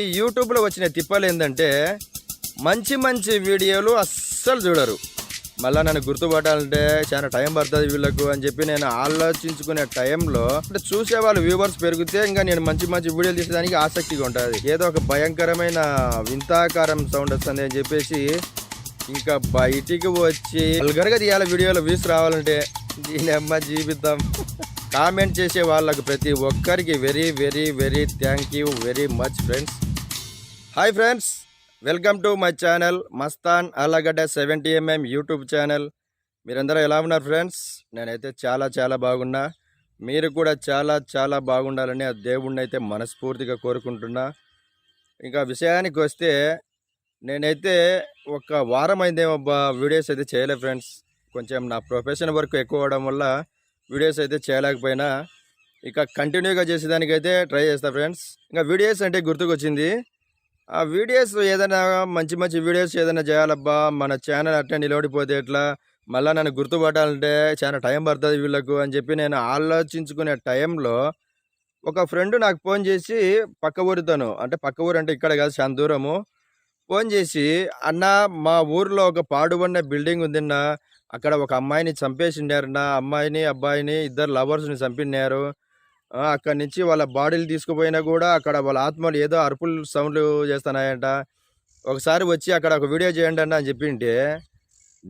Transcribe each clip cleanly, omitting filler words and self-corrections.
ఈ యూట్యూబ్లో వచ్చిన తిప్పలు ఏంటంటే మంచి మంచి వీడియోలు అస్సలు చూడరు. మళ్ళీ నన్ను గుర్తుపట్టాలంటే చాలా టైం పడుతుంది వీళ్ళకు అని చెప్పి నేను ఆలోచించుకునే టైంలో అంటే చూసేవాళ్ళు వ్యూవర్స్ పెరిగితే ఇంకా నేను మంచి మంచి వీడియోలు తీసేదానికి ఆసక్తిగా ఉంటుంది. ఏదో ఒక భయంకరమైన వింతాకారం సౌండ్ వస్తుంది అని చెప్పేసి ఇంకా బయటికి వచ్చి వల్గర్గా తీయాలి వీడియోలో వ్యూస్ రావాలంటే. దీని అమ్మ జీవితం. కామెంట్ చేసే వాళ్ళకు ప్రతి ఒక్కరికి very very very thank you very much friends. Hi friends, welcome to my channel Mastan Allagadda 70mm YouTube channel. మీరందరూ ఎలా ఉన్నారు ఫ్రెండ్స్? నేనైతే చాలా చాలా బాగున్నా. మీరు కూడా చాలా చాలా బాగుండాలని ఆ దేవుణ్ణి అయితే మనస్ఫూర్తిగా కోరుకుంటున్నా. ఇంకా విషయానికి వస్తే నేనైతే ఒక వారం అయిందేమో వీడియోస్ అయితే చేయలేదు ఫ్రెండ్స్. కొంచెం నా ప్రొఫెషన్ వర్క్ ఎక్కువ అవడం వల్ల వీడియోస్ అయితే చేయలేకపోయినా ఇక కంటిన్యూగా చేసేదానికైతే ట్రై చేస్తా ఫ్రెండ్స్. ఇంకా వీడియోస్ అంటే గుర్తుకొచ్చింది. ఆ వీడియోస్ ఏదైనా మంచి మంచి వీడియోస్ ఏదైనా చేయాలబ్బా, మన ఛానల్ అట్లా నిలబడిపోతే ఎట్లా, మళ్ళీ నన్ను గుర్తుపట్టాలంటే చాలా టైం పడుతుంది వీళ్ళకు అని చెప్పి నేను ఆలోచించుకునే టైంలో ఒక ఫ్రెండ్ నాకు ఫోన్ చేసి పక్క ఊరితోను అంటే పక్క ఊరు అంటే ఇక్కడ కాదు చాలా దూరము ఫోన్ చేసి, అన్న మా ఊర్లో ఒక పాడుబడిన బిల్డింగ్ ఉందన్న, అక్కడ ఒక అమ్మాయిని చంపేసిండారన్న, అమ్మాయిని అబ్బాయిని ఇద్దరు లవర్స్ని చంపినారు. అక్కడి నుంచి వాళ్ళ బాడీలు తీసుకుపోయినా కూడా అక్కడ వాళ్ళ ఆత్మలు ఏదో అరుపులు సౌండ్లు చేస్తున్నాయంట. ఒకసారి వచ్చి అక్కడ ఒక వీడియో చేయండి అన్న అని చెప్పింటే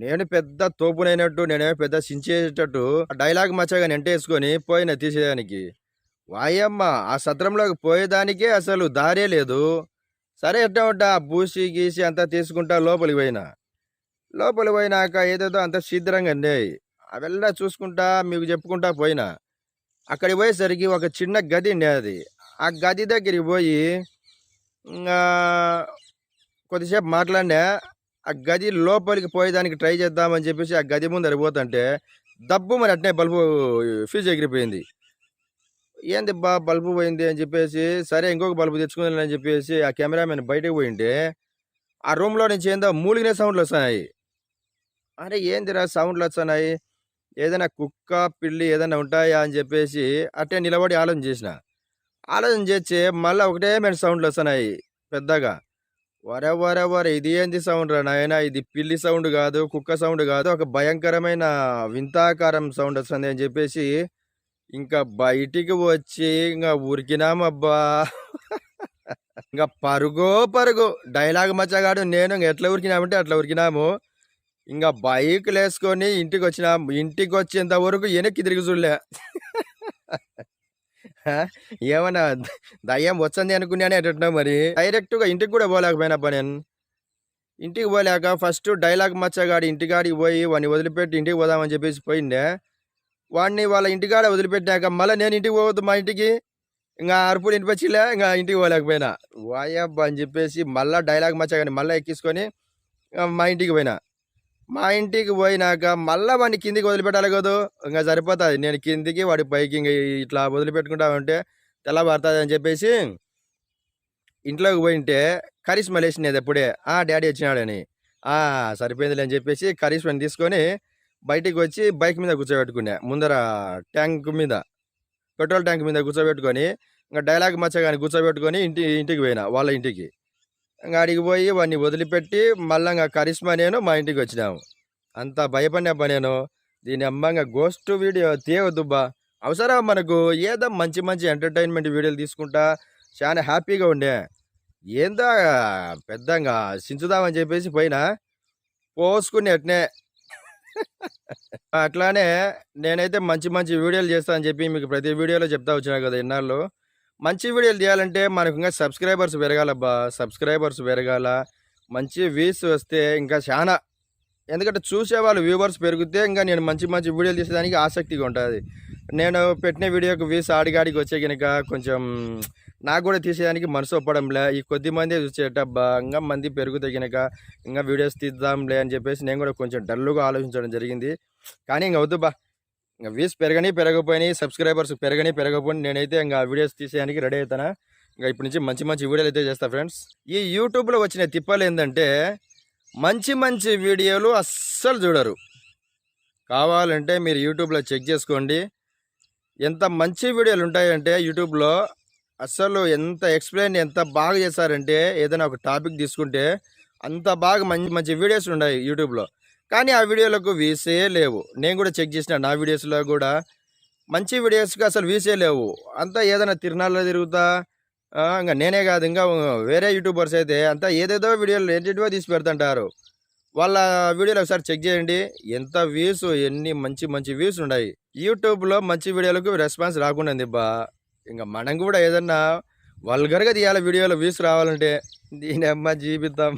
నేను పెద్ద తోపునైనట్టు నేనేమో పెద్ద సించేటట్టు డైలాగ్ మచ్చగా నెంటేసుకొని పోయిన తీసేదానికి. వాయమ్మ, ఆ సత్రంలోకి పోయేదానికే అసలు దారే లేదు. సరే ఎట్టా ఉంటా బూసి గీసి అంతా తీసుకుంటా లోపలికి పోయినాక ఏదేదో అంత శీఘ్రంగా అండి అవెల్లా చూసుకుంటా మీకు చెప్పుకుంటా పోయినా. అక్కడికి పోయేసరికి ఒక చిన్న గది ఉండేది. ఆ గది దగ్గరికి పోయి కొద్దిసేపు మాట్లాడినా. ఆ గది లోపలికి పోయేదానికి ట్రై చేద్దామని చెప్పేసి ఆ గది ముందు అరిపోతుంటే దబ్బు మరి అట్నే బల్బు ఫ్యూజ్ ఎగిరిపోయింది. ఏంది బల్బు పోయింది అని చెప్పేసి సరే ఇంకొక బల్బు తెచ్చుకుందని చెప్పేసి ఆ కెమెరామెన్ బయటకు పోయింటే ఆ రూమ్లో నుంచి ఏందో మూలిగిన సౌండ్లు వస్తున్నాయి. అరే ఏందిరా సౌండ్లు వస్తున్నాయి, ఏదైనా కుక్క పిల్లి ఏదైనా ఉంటాయా అని చెప్పేసి అట్టే నిలబడి ఆలోచన చేసి మళ్ళీ ఒకటే మెయిన్ సౌండ్లు వస్తున్నాయి పెద్దగా. వరే ఇది ఏంది సౌండ్ రా నాయన, ఇది పిల్లి సౌండ్ కాదు, కుక్క సౌండ్ కాదు, ఒక భయంకరమైన వింతాకారం సౌండ్ వస్తుంది అని చెప్పేసి ఇంకా బయటికి వచ్చి ఇంకా ఉరికినామబ్బా. ఇంకా పరుగు డైలాగ్ మచ్చగాడు నేను ఎట్లా ఉరికినామంటే అట్లా ఉరికినాము. ఇంకా బైక్లు వేసుకొని ఇంటికి వచ్చేంత వరకు వెనక్కి తిరిగి చూడలే. ఏమన్నా దయ్యం వచ్చింది అనుకున్నానే ఎట్లా మరి. డైరెక్ట్గా ఇంటికి కూడా పోలేకపోయినబ్బా నేను. ఇంటికి పోలేక ఫస్ట్ డైలాగ్ మచ్చగాడి ఇంటికాడికి పోయి వాడిని వదిలిపెట్టి ఇంటికి పోదామని చెప్పేసి పోయిండే. వాడిని వాళ్ళ ఇంటికాడ వదిలిపెట్టాక మళ్ళీ నేను ఇంటికి పోవద్దు మా ఇంటికి, ఇంకా అరుపులు ఇంటికొచ్చిలే, ఇంకా ఇంటికి పోలేకపోయినా. వాయబ్బా అని చెప్పేసి మళ్ళీ డైలాగ్ మచ్చగాని మళ్ళీ ఎక్కించుకొని మా ఇంటికి పోయినాక మళ్ళీ వాడిని కిందికి వదిలిపెట్టాలి కదా, ఇంకా సరిపోతుంది. నేను కిందికి వాడి పైకి ఇంక ఇట్లా వదిలిపెట్టుకుంటా ఉంటే తెల్లబారుతుంది అని చెప్పేసి ఇంట్లోకి పోయింటే కరిష్మా లేచినది అప్పుడే డాడీ వచ్చినాడని. సరిపోయిందిలే అని చెప్పేసి కరిష్మాని తీసుకొని బయటికి వచ్చి బైక్ మీద కూర్చోబెట్టుకున్నా. ముందర పెట్రోల్ ట్యాంక్ మీద కూర్చోబెట్టుకొని ఇంకా డైలాగ్ మచ్చగాని కూర్చోబెట్టుకొని ఇంటికి పోయినా వాళ్ళ ఇంటికి. ఇంకా అడిగి పోయి వాడిని వదిలిపెట్టి మళ్ళీ ఇంకా కరిష్మా నేను మా ఇంటికి వచ్చినాము. అంత భయపడినబ్బా నేను. దీని అమ్మంగా గోస్ట్ వీడియో తీయవద్దుబ్బా. అవసరం మనకు ఏదో మంచి మంచి ఎంటర్టైన్మెంట్ వీడియోలు తీసుకుంటా చాలా హ్యాపీగా ఉండే. ఏందో పెద్దంగా సించుదామని చెప్పేసి పోయినా పోసుకుని అట్నే. అట్లానే నేనైతే మంచి మంచి వీడియోలు చేస్తా అని చెప్పి మీకు ప్రతి వీడియోలో చెప్తా వచ్చినా కదా ఇన్నాళ్ళు. మంచి వీడియోలు తీయాలంటే మనకు ఇంకా సబ్స్క్రైబర్స్ పెరగాలబ్బా, సబ్స్క్రైబర్స్ పెరగాల, మంచి వ్యూస్ వస్తే ఇంకా చాలా. ఎందుకంటే చూసేవాళ్ళు వ్యూవర్స్ పెరిగితే ఇంకా నేను మంచి మంచి వీడియోలు తీసేదానికి ఆసక్తిగా ఉంటుంది. నేను పెట్టిన వీడియోకి వ్యూస్ ఆడిగాడికి వచ్చే కనుక కొంచెం నాకు కూడా తీసేదానికి మనసు ఒప్పడంలే. ఈ కొద్ది మంది చూసేటబ్బా ఇంకా మంది పెరుగుతే కనుక ఇంకా వీడియోస్ తీద్దాంలే అని చెప్పేసి నేను కూడా కొంచెం డల్గా ఆలోచించడం జరిగింది. కానీ ఇంక వద్దుబ్బా, ఇంకా వ్యూస్ పెరగపోయినాయి, సబ్స్క్రైబర్స్ పెరగపోయి నేనైతే ఇంకా వీడియోస్ తీసేయడానికి రెడీ అవుతానా. ఇంకా ఇప్పటి నుంచి మంచి మంచి వీడియోలు అయితే చేస్తా ఫ్రెండ్స్. ఈ యూట్యూబ్లో వచ్చిన తిప్పలు ఏంటంటే మంచి మంచి వీడియోలు అస్సలు చూడరు. కావాలంటే మీరు యూట్యూబ్లో చెక్ చేసుకోండి, ఎంత మంచి వీడియోలు ఉంటాయంటే యూట్యూబ్లో అసలు ఎంత ఎక్స్‌ప్లెయిన్ ఎంత బాగా చేశారంటే ఏదైనా ఒక టాపిక్ తీసుకుంటే అంత బాగా మంచి మంచి వీడియోస్ ఉన్నాయి యూట్యూబ్‌లో. కానీ ఆ వీడియోలకు వ్యూసే లేవు. నేను కూడా చెక్ చేసిన నా వీడియోస్‌లో కూడా మంచి వీడియోస్‌కి అసలు వ్యూసే లేవు. అంతా ఏదైనా తిరునాళ్ళలో తిరుగుతా ఇంక నేనే కాదు ఇంకా వేరే యూట్యూబర్స్ అయితే అంతా ఏదేదో వీడియోలు ఏంటేంటివో తీసి పెడుతుంటారు. వాళ్ళ వీడియోలు ఒకసారి చెక్ చేయండి. ఎంత వ్యూస్ ఎన్ని మంచి మంచి వ్యూస్ ఉన్నాయి. యూట్యూబ్‌లో మంచి వీడియోలకు రెస్పాన్స్ రాకుండా ఉందిబ్బా! ఇంక మనం కూడా ఏదన్నా వల్గర్‌గా తీయాలి వీడియోలో వ్యూస్ రావాలంటే. దీనమ్మ జీవితం.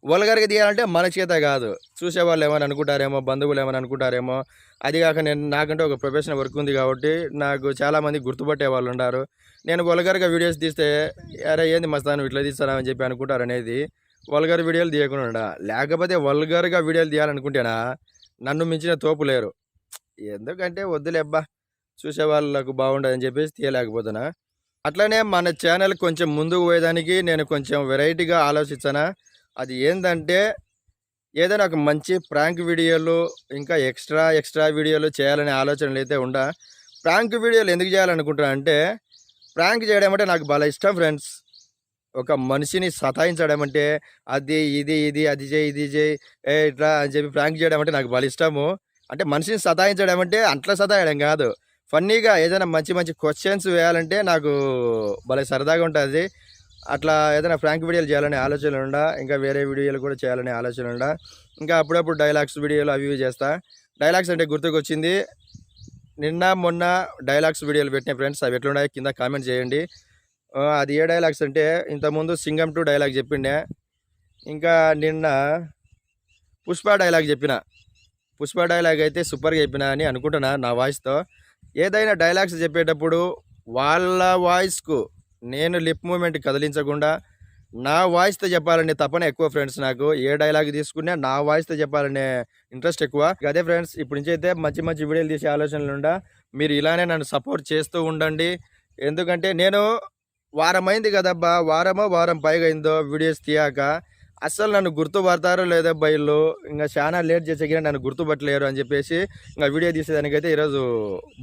వల్గర్‌గా తీయాలంటే మన చేత కాదు. చూసేవాళ్ళు ఏమని అనుకుంటారేమో, బంధువులు ఏమని అనుకుంటారేమో. అది కాక నాకంటే ఒక ప్రొఫెషనల్ వర్క్ ఉంది కాబట్టి నాకు చాలామంది గుర్తుపట్టే వాళ్ళుండారు. నేను వల్గర్‌గా వీడియోస్ తీస్తే, "అరే! ఏంది మస్తాను ఇట్లా తీస్తున్నావు" అని చెప్పి అనుకుంటారనేది వల్గర్ వీడియోలు తీయకుండా ఉండా. లేకపోతే వల్గర్‌గా వీడియోలు తీయాలనుకుంటేనా నన్ను మించిన తోపు లేరు. ఎందుకంటే వద్దులేబ్బా! చూసేవాళ్ళకు బాగుండదని చెప్పేసి తీయలేకపోతున్నా. అట్లనే మన ఛానల్ కొంచెం ముందుకు పోయేదానికి నేను కొంచెం వెరైటీగా ఆలోచించానా. అది ఏందంటే ఏదైనా ఒక మంచి ప్రాంక్ వీడియోలు ఇంకా ఎక్స్ట్రా వీడియోలు చేయాలనే ఆలోచనలైతే ఉండా. ప్రాంక్ వీడియోలు ఎందుకు చేయాలనుకుంటున్నా అంటే ప్రాంక్ చేయడం అంటే నాకు భలే ఇష్టం ఫ్రెండ్స్. ఒక మనిషిని సతాయించడం అంటే అది, ఇది, అది చేయి, ఇది చేయి, ఇట్లా అని చెప్పి ప్రాంక్ చేయడం అంటే నాకు భలే ఇష్టము. అంటే మనిషిని సతాయించడం అంటే అట్లా సతాయడం కాదు. ఫన్నీగా ఏదైనా మంచి మంచి క్వెషన్స్ వేయాలంటే నాకు భలే సరదాగా ఉంటది. అట్లా ఏదైనా ప్రాంక్ వీడియోలు చేయాలనే ఆలోచనలుండా. ఇంకా వేరే వీడియోలు కూడా చేయాలనే ఆలోచనలుండా. ఇంకా అప్పుడప్పుడు డైలాగ్స్ వీడియోలు అవి ఇవి చేస్తా. డైలాగ్స్ అంటే గుర్తుకొచ్చింది. నిన్న, మొన్న డైలాగ్స్ వీడియోలు పెట్టిన ఫ్రెండ్స్. అవి ఎట్లున్నాయో కింద కామెంట్ చేయండి. అది ఏ డైలాగ్స్ అంటే ఇంతకుముందు 'సింగం 2' డైలాగ్ చెప్పిండే. ఇంకా నిన్న 'పుష్ప' డైలాగ్ చెప్పిన. 'పుష్ప' డైలాగ్ అయితే సూపర్‌గా చెప్పిన అని అనుకుంటున్నా నా వాయిస్‌తో. ఏదైనా డైలాగ్స్ చెప్పేటప్పుడు వాళ్ళ వాయిస్‌కు నేను లిప్ మూవ్‌మెంట్ కదిలించకుండా నా వాయిస్‌తో చెప్పాలనే తపన ఎక్కువ ఫ్రెండ్స్ నాకు. ఏ డైలాగ్ తీసుకున్నా నా వాయిస్‌తో చెప్పాలనే ఇంట్రెస్ట్ ఎక్కువ. అదే ఫ్రెండ్స్ ఇప్పటి నుంచి అయితే మంచి మంచి వీడియోలు తీసే ఆలోచనలుండా. మీరు ఇలానే నన్ను సపోర్ట్ చేస్తూ ఉండండి. ఎందుకంటే నేను వారమైంది కదబ్బా! వారం పైగా అయిందో వీడియోస్ తీయక. అస్సలు నన్ను గుర్తుపడతారో లేదబ్బా ఈళ్ళు. ఇంగ చానా లేట్ చేసేకి నన్ను గుర్తుపట్టలేరు అని చెప్పేసి ఇంగ వీడియో తీసేదానికైతే ఈరోజు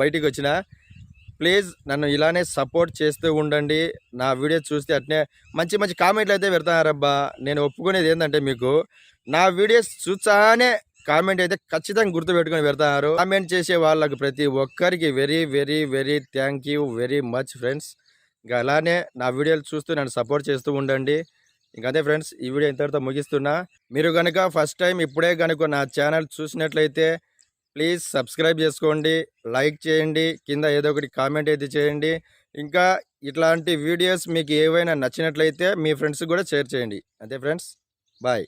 బయటికొచ్చిన. ప్లీజ్ నన్ను ఇలానే సపోర్ట్ చేస్తూ ఉండండి. నా వీడియో చూస్తే అట్నే మంచి మంచి కామెంట్లు అయితే పెడతారబ్బా! నేను ఒప్పుకునేది ఏందంటే మీకు నా వీడియోస్ చూచానే కామెంట్ అయితే ఖచ్చితంగా గుర్తుపెట్టుకొని పెడతారు. కామెంట్ చేసే వాళ్ళకి ప్రతి ఒక్కరికి very, very, very thank you very much friends. ఇంకా అలానే నా వీడియోలు చూస్తూ నన్ను సపోర్ట్ చేస్తూ ఉండండి. ఇంక అదే ఫ్రెండ్స్ ఈ వీడియో ఇంతటితో ముగిస్తున్నా. మీరు గనుక ఫస్ట్ టైం ఇప్పుడే గనుక నా ఛానల్ చూసినట్లయితే ప్లీజ్ సబ్స్క్రైబ్ చేసుకోండి, లైక్ చేయండి, కింద ఏదో ఒకటి కామెంట్ అయితే చేయండి. ఇంకా ఇట్లాంటి వీడియోస్ మీకు ఏవైనా నచ్చినట్లయితే మీ ఫ్రెండ్స్‌కి కూడా షేర్ చేయండి. అంతే ఫ్రెండ్స్. బాయ్.